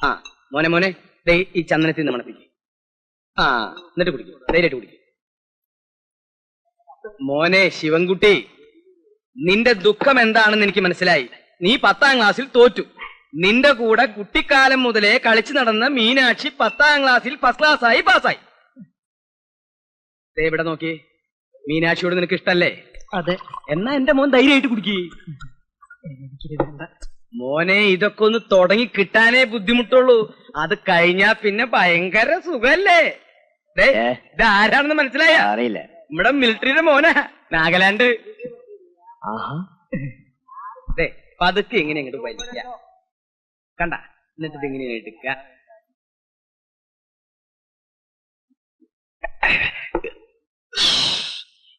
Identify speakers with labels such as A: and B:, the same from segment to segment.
A: ആ മോനെ മോനെ ഈ ചന്ദനത്തിൽ നിന്ന് മണപ്പിക്കും. ആ എന്നിട്ട് കുടിക്കും, ധൈര്യമായിട്ട് കുടിക്കും. മോനെ ശിവൻകുട്ടി, നിന്റെ ദുഃഖം എന്താണെന്ന് എനിക്ക് മനസ്സിലായി. നീ 10ാം ക്ലാസ്സിൽ തോറ്റു. നിന്റെ കൂടെ കുട്ടിക്കാലം മുതലേ കളിച്ചു നടന്ന മീനാക്ഷി 10ാം ക്ലാസ്സിൽ ഫസ്റ്റ് ക്ലാസ്സായി പാസ്സായി. ഇവിടെ നോക്കി, മീനാക്ഷിയോട് നിനക്ക് ഇഷ്ടല്ലേ?
B: അതെ.
A: എന്നാ എന്റെ മോൻ ധൈര്യമായിട്ട് കുടിക്കേ. മോനെ, ഇതൊക്കെ ഒന്ന് തുടങ്ങി കിട്ടാനേ ബുദ്ധിമുട്ടുള്ളൂ. അത് കഴിഞ്ഞാ പിന്നെ ഭയങ്കര സുഖല്ലേ. ഇത് ആരാണെന്ന് മനസ്സിലായ?
C: അറിയില്ല.
A: നമ്മുടെ മിലിറ്ററിയുടെ മോനാ, നാഗാലാൻഡ്. പതുക്കെ എങ്ങനെ ഇങ്ങോട്ട് വലിക്ക കണ്ട, എന്നിട്ട് ഇതെങ്ങനെ എടുക്ക.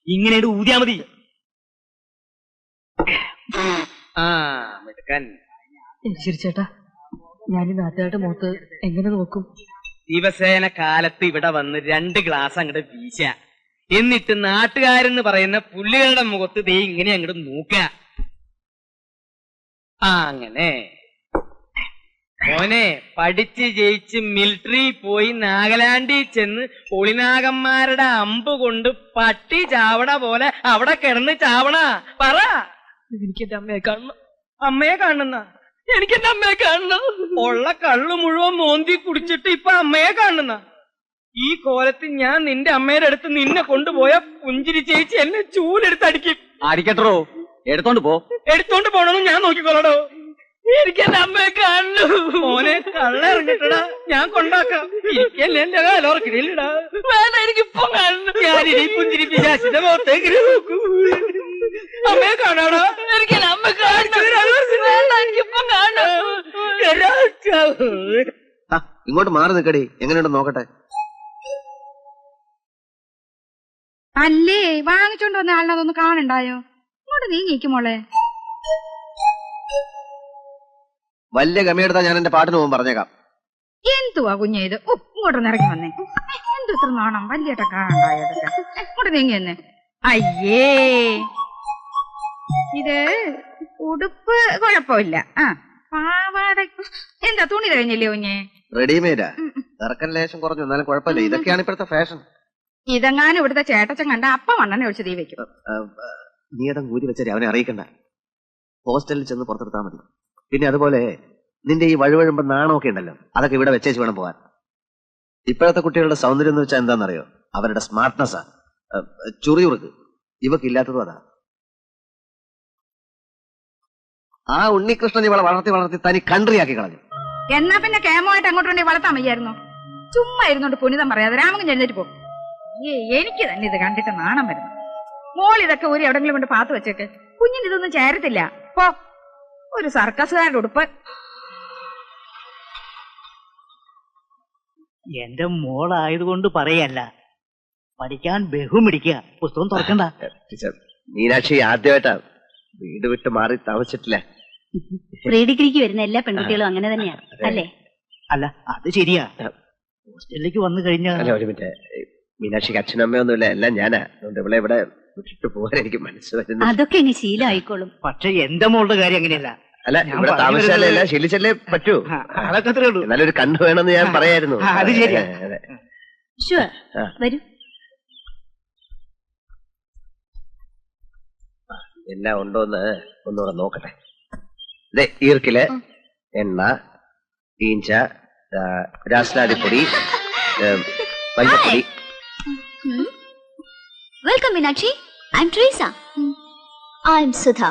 B: ഇങ്ങനെ ഊതിയാ മതി.
A: ആ മെടുക്കാൻ.
B: ശരി ചേട്ടാ, ഞാൻ ഈ നാട്ടുകാരുടെ മുഖത്ത് എങ്ങനെ നോക്കും?
A: ദിവസേന കാലത്ത് ഇവിടെ വന്ന് 2 ഗ്ലാസ് അങ്ങോട്ട് വീശ, എന്നിട്ട് നാട്ടുകാരെന്ന് പറയുന്ന പുള്ളികളുടെ മുഖത്ത് ദേ ഇങ്ങനെ അങ്ങോട്ട് നോക്ക. അങ്ങനെ മോനെ, പഠിച്ച് ജയിച്ച് മിലിറ്ററി പോയി നാഗാലാൻഡിൽ ചെന്ന് ഒളിനാഗന്മാരുടെ അമ്പ് കൊണ്ട് പട്ടി ചാവണ പോലെ അവിടെ കിടന്ന് ചാവണ. പറ,
B: എനിക്ക് എന്റെ അമ്മയെ കാണണം.
A: അമ്മയെ കാണുന്ന? എനിക്ക് എന്റെ അമ്മയെ കാണണം. ഉള്ള കള്ളു മുഴുവൻ മോന്തി കുടിച്ചിട്ട് ഇപ്പൊ അമ്മയെ കാണുന്ന? ഈ കോലത്തിൽ ഞാൻ നിന്റെ അമ്മയുടെ അടുത്ത് നിന്നെ കൊണ്ടുപോയ പുഞ്ചിരി ചേച്ചി എന്നെ ചൂലെടുത്ത് അടിക്കും.
C: അടിക്കട്ടോ, എടുത്തോണ്ട് പോ.
A: എടുത്തോണ്ട് പോണെന്ന് ഞാൻ നോക്കിക്കോളടോ. എനിക്ക് എന്റെ അമ്മയെ കാണു. മോനെ, കള്ള ഇറങ്ങിട്ടടാ, ഞാൻ കൊണ്ടാക്കാം. എനിക്കല്ലേ എന്റെ കാലോർക്കിടയിലിടാ. വേണ്ട, എനിക്കിപ്പൊ കാണുന്നു. ഞാനിനി പുഞ്ചിരി പിശാചിന്റെ മുഖത്തേക്ക് നോക്കൂ. അമ്മയെ കാണാടാ. എനിക്ക് എന്റെ അമ്മ എനിക്കിപ്പൊ കാണു.
C: ഇങ്ങോട്ട് മാറി നിൽക്കടി, എങ്ങനെയുണ്ടെന്ന് നോക്കട്ടെ.
D: അല്ലേ, വാങ്ങിച്ചോണ്ട് വന്ന ആളിനെ അതൊന്ന് കാണണ്ടായോ? ഇങ്ങോട്ട് നീങ്ങിക്കും മോളെ.
C: വലിയ ഗമയെടുത്താ ഞാൻ എന്റെ പാട്ടിന് പോകും പറഞ്ഞേക്കാം.
D: എന്തുവാ കുഞ്ഞെ ഇത്? ഇങ്ങോട്ടൊന്ന് ഇറങ്ങി വന്നേ. എന്തു ഇത്ര നാണം? വലിയേട്ട കാണണ്ടായോ? ഇങ്ങോട്ട് നീങ്ങി വന്നേ. അയ്യേ, ഇത് ഉടുപ്പ് കുഴപ്പമില്ല. ആ പാവാട എന്താ തുണി കഴിഞ്ഞില്ലേ കുഞ്ഞെ?
C: റെഡിമെയ്ഡാ, ഇറക്കൻ ലേശം കുറഞ്ഞു, എന്നാലും കുഴപ്പമില്ല. ഇതൊക്കെയാണ് ഇപ്പോഴത്തെ ഫാഷൻ.
D: ഇതെങ്ങാനും ഇവിടുത്തെ ചേട്ടച്ചൻ കണ്ട അപ്പം മണ്ണെണ്ണ ഒഴിച്ച് തീ വെക്കും.
C: നീ ഏതാ കൂരി വെച്ചാൽ അവനെ അറിയിക്കണ്ട. ഹോസ്റ്റലിൽ ചെന്ന് പുറത്തെടുത്താൽ മതി. പിന്നെ അതുപോലെ നിന്റെ ഈ വഴുവഴുമ്പോ നാണമൊക്കെ ഉണ്ടല്ലോ, അതൊക്കെ ഇവിടെ വെച്ചേച്ച് വേണം പോവാൻ. ഇപ്പോഴത്തെ കുട്ടികളുടെ സൗന്ദര്യം എന്ന് വെച്ചാൽ എന്താണെന്നറിയോ? അവരുടെ സ്മാർട്ട്നെസ്സാ. ചുറിയുറുക്ക് ഇവക്കില്ലാത്തതും അതാ. ആ ഉണ്ണികൃഷ്ണൻ ഇവളെ വളർത്തി വളർത്തി തനി കൺട്രിയാക്കി കളഞ്ഞു.
D: എന്നാ പിന്നെ കേമമായിട്ട് അങ്ങോട്ടുണ്ടെങ്കിൽ വളർത്താൻ വയ്യായിരുന്നു. ചുമ്മാ ഇരുന്നോണ്ട് പുനിതം പറയാതെ രാമകൻ എഴുന്നേറ്റ് പോകും. എനിക്ക് തന്നെ ഇത് കണ്ടിട്ട് നാണം വരുന്നു. മോൾ ഇതൊക്കെ ഒരു എവിടെങ്കിലും കൊണ്ട് പാത്ത് വെച്ചേക്ക്. കുഞ്ഞിന് ഇതൊന്നും ചേരത്തില്ല. പോ, ഒരു സർക്കസുകാരുടെ ഉടുപ്പ്.
B: എന്റെ മോളായതുകൊണ്ട് പറയല്ല, പഠിക്കാൻ ബഹുമിടിക്കുക. പുസ്തകം തുറക്കണ്ട.
C: മീനാക്ഷി ആദ്യമായിട്ടാ വീട് വിട്ട് മാറി താമസിച്ചിട്ടില്ല.
E: പ്രീ ഡിഗ്രിക്ക് വരുന്ന എല്ലാ പെൺകുട്ടികളും അങ്ങനെ തന്നെയാ അല്ലേ?
B: അല്ല, അത് ശരിയാ. ഹോസ്റ്റലിലേക്ക് വന്നു കഴിഞ്ഞാൽ
C: ഒരു മിനിറ്റ്, മീനാക്ഷിക്ക് അച്ഛനും അമ്മയൊന്നുമില്ല, എല്ലാം ഞാനാ. അതുകൊണ്ട് ഇവിടെ ഇവിടെ വിട്ടിട്ട് പോകാൻ എനിക്ക് മനസ്സ് വരുന്നു.
E: അതൊക്കെ ഇനി ശീലമായിക്കോളും.
B: പക്ഷെ എന്റെ മോളുടെ കാര്യം അങ്ങനെയല്ല.
C: അല്ല, ഇവിടെ താമസിച്ചാലേ ശീലിച്ചല്ലേ പറ്റൂ.
B: അതൊക്കെ അത്രേ ഉള്ളൂ.
C: നല്ലൊരു കണ്ണ് വേണമെന്ന് ഞാൻ പറയായിരുന്നു.
B: അത് ശരിയാ.
E: വരൂ.
C: എല്ലാം ഉണ്ടോന്ന് ഒന്നുകൂടെ നോക്കട്ടെ. ഈർക്കില്, എണ്ണ, ഈഞ്ച, രാസ്നാദിപ്പൊടി, മഞ്ഞപ്പൊടി.
E: Welcome Meenakshi. I M Treesa. I M Sudha.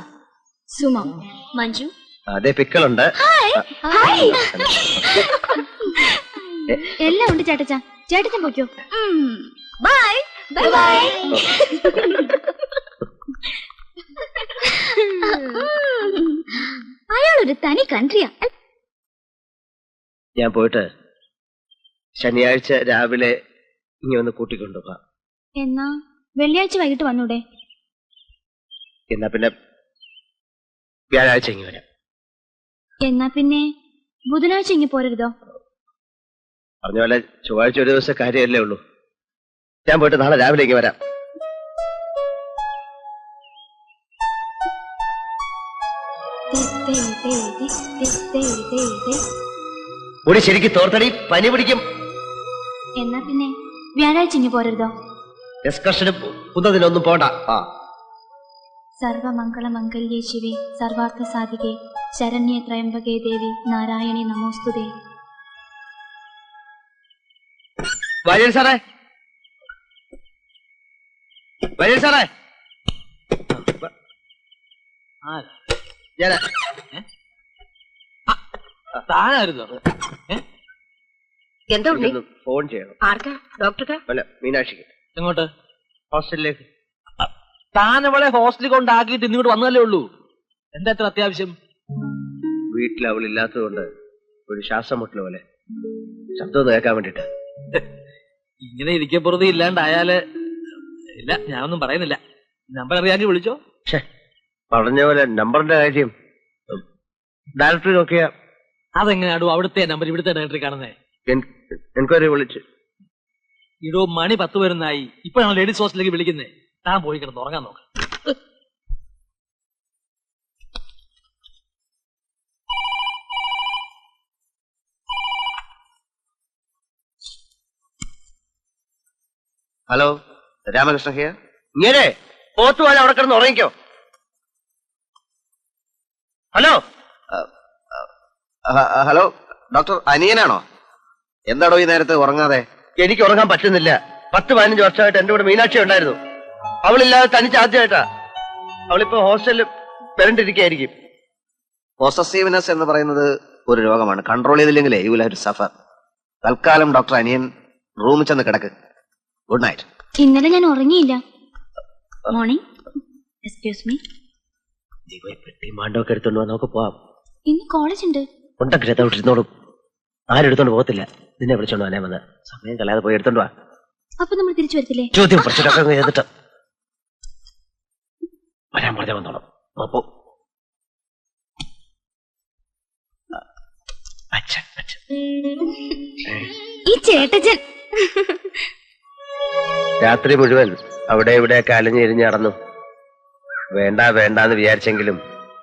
E: Suma. Manju.
C: അതെ, പിക്കളുണ്ട്.
E: എല്ലാം ഉണ്ട് ചേട്ടച്ചാ. ചേട്ടച്ചൻ പോയിക്കോ. Bye bye bye. അയാളൊരു തനി കൺട്രിയാ.
C: ഞാൻ പോയിട്ട് ശനിയാഴ്ച രാവിലെ ഇനി ഒന്ന് കൂട്ടിക്കൊണ്ടുപോകാം.
E: എന്നാ വെള്ളിയാഴ്ച വൈകിട്ട് വന്നൂടെ?
C: എന്നാ പിന്നെ വ്യാഴാഴ്ച ഇങ്ങി വരാം.
E: എന്നാ പിന്നെ ബുധനാഴ്ച ഇങ്ങി പോരരുതോ?
C: പറഞ്ഞ പോലെ ചൊവ്വാഴ്ച ഒരു ദിവസം കാര്യമല്ലേ ഉള്ളൂ. ഞാൻ പോയിട്ട് നാളെ രാവിലെ ഇങ്ങി വരാം. കൂടി ശരിക്കും തോർത്തടി, പനി പിടിക്കും.
E: എന്നാ പിന്നെ വ്യാഴാഴ്ച ഇനി പോരരുതോ?
C: എക്സ്കർഷന് പുതുതിനൊന്നും പോണ്ട.
E: സർവമംഗളമംഗല്യേ ശിവേ സർവാർത്ഥ സാധികേ ശരണ്യേ ത്രയംബകേ ദേവി നാരായണി നമോസ്തുതേ.
C: വര്യൻ സാറേ, വര്യൻ സാറേ,
A: താനായിരുന്നു
B: എന്താ ഉണ്ണി?
C: ഫോൺ ചെയ്യണം.
B: ആർക്കാ? ഡോക്ടർക്കാ?
C: അല്ല, മീനാക്ഷിക്ക്.
A: എങ്ങോട്ട്?
C: ഹോസ്റ്റലിലേക്ക്.
A: താൻ അവളെ ഹോസ്റ്റലിൽ കൊണ്ടാക്കിയിട്ട് ഇങ്ങോട്ട് വന്നതല്ലേ ഉള്ളൂ. എന്താ ഇത്ര അത്യാവശ്യം?
C: വീട്ടിൽ അവളില്ലാത്തതുകൊണ്ട് ഒരു ശ്വാസം മുട്ടൽ പോലെ ശബ്ദം കേൾക്കാൻ വേണ്ടിട്ട്.
A: ഇങ്ങനെ ഇരിക്കപ്പുറത്ത് ഇല്ലാണ്ടായാല് ഇല്ല, ഞാനൊന്നും പറയുന്നില്ല. നമ്പർ അറിയാമെങ്കിൽ വിളിച്ചോ.
C: പറഞ്ഞ പോലെ നമ്പറിന്റെ കാര്യം ഡയറക്ടറി നോക്കിയാ
A: അതെങ്ങനെയാടോ അവിടുത്തെ നമ്പർ ഇവിടുത്തെ ഡയറക്ടറി കാണുന്നേ?
C: എൻക്വയറി വിളിച്ചു.
A: ഇടോ മണി 10 വരുന്നായി. ഇപ്പോഴാണ് ലേഡീസ് ഹോസ്റ്റലിലേക്ക് വിളിക്കുന്നേ. താൻ പോയി കിടന്ന് ഉറങ്ങാൻ നോക്കാം.
C: Hello, Ramakrishna here. ഇങ്ങനെ പോത്തുപോലെ അവിടെ കിടന്ന് ഉറങ്ങിക്കോ. ഹലോ, ഹലോ, ഡോക്ടർ അനിയനാണോ? എന്താടോ ഈ നേരത്തെ ഉറങ്ങാതെ? എനിക്ക് ഉറങ്ങാൻ പറ്റുന്നില്ല. 10-15 വർഷമായിട്ട് എന്റെ കൂടെ മീനാക്ഷി ഉണ്ടായിരുന്നു. അവളില്ലാതെ തനിച്ച് ആദ്യമായിട്ടാ. അവളിപ്പോ ഹോസ്റ്റലിൽ വരണ്ടിരിക്കുകയായിരിക്കും. പോസസീവ്നെസ് എന്ന് പറയുന്നത് ഒരു രോഗമാണ്. കൺട്രോൾ ചെയ്തില്ലെങ്കിലേ you will have to suffer. തൽക്കാലം ഡോക്ടർ അനിയൻ റൂമിൽ ചെന്ന് കിടക്ക്. Good night.
E: ഇന്നലെ ഞാൻ ഉറങ്ങിയില്ല. മോർണിംഗ്. Excuse me.
C: നീ പോയി പെട്ടി മാണ്ടൊക്കെ എടുത്തോണ്ട് നമുക്ക് പോവാം.
E: ഇന്ന് കോളേജ് ഉണ്ട്.
C: ഉണ്ടെങ്കിൽ അതോട്ടിരുന്നോളും. ആരും എടുത്തോണ്ട് പോകത്തില്ല. നിന്നെ വിളിച്ചോണ്ട് വന്നേ വന്ന്. സമയം കളയാതെ പോയി എടുത്തോണ്ട് വാ.
E: അപ്പൊ നമ്മൾ തിരിച്ചു വരത്തില്ലേ?
C: ചോദ്യം പ്രശ്നമൊക്കെ ചെയ്തിട്ട് വരാൻ പറഞ്ഞ വന്നോളാം. അപ്പോ
E: ഈ ചേട്ടച്ചൻ
C: രാത്രി മുഴുവൻ അവിടെ ഇവിടെയൊക്കെ അലഞ്ഞിരിഞ്ഞ് നടന്നു. വേണ്ട വേണ്ടാന്ന് വിചാരിച്ചെങ്കിലും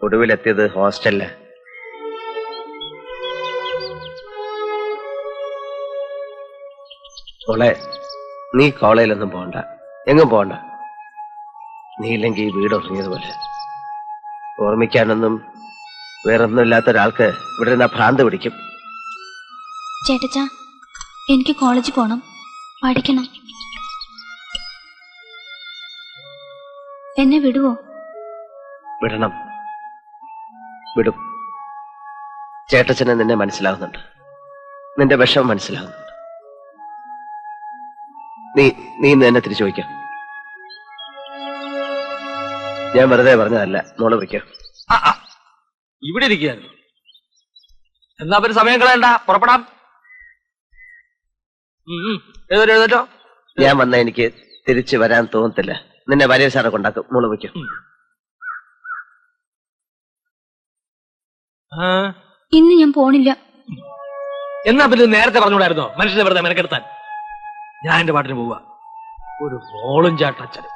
C: ഒടുവിലെത്തിയത് ഹോസ്റ്റലില്. മോളെ, നീ കോളേജിലൊന്നും പോകണ്ട, എങ്ങും പോകണ്ട. നീ ഇല്ലെങ്കിൽ ഈ വീട് ഉറങ്ങിയതുപോലെ. ഓർമ്മിക്കാനൊന്നും വേറൊന്നും ഇല്ലാത്ത ഒരാൾക്ക് ഇവിടെ നിന്നാ ഭ്രാന്ത് പിടിക്കും.
E: ചേട്ടച്ചാ, എനിക്ക് കോളേജിൽ പോണം, പഠിക്കണം. എന്നെ വിടുവോ?
C: വിടണം, വിടും. ചേട്ടച്ചനെ നിന്നെ മനസ്സിലാവുന്നുണ്ട്, നിന്റെ വിഷമം മനസ്സിലാവുന്നുണ്ട്. നീ എന്നെ തിരിച്ചു വയ്ക്കാം. ഞാൻ വെറുതെ പറഞ്ഞതല്ല. മോള് വയ്ക്കാം.
A: ഇവിടെ ഇരിക്കുകയായിരുന്നു. എന്നാ പിന്നെ സമയം കളയണ്ട, പുറപ്പെടാം. എഴുതേറ്റോ.
C: ഞാൻ വന്ന എനിക്ക് തിരിച്ചു വരാൻ തോന്നത്തില്ല. നിന്നെ വലിയ സാറെ കൊണ്ടാക്കും. മോള് വയ്ക്കും.
E: ഇന്ന് ഞാൻ പോണില്ല.
A: എന്നാ പിന്നെ നേരത്തെ പറഞ്ഞുകൂടായിരുന്നോ മനുഷ്യനെ വെറുതെ മെനക്കെടുത്താൻ? ഞാൻ എന്റെ പാട്ടിന് പോവാ. ഒരു മോളും ചാട്ടച്ചനും.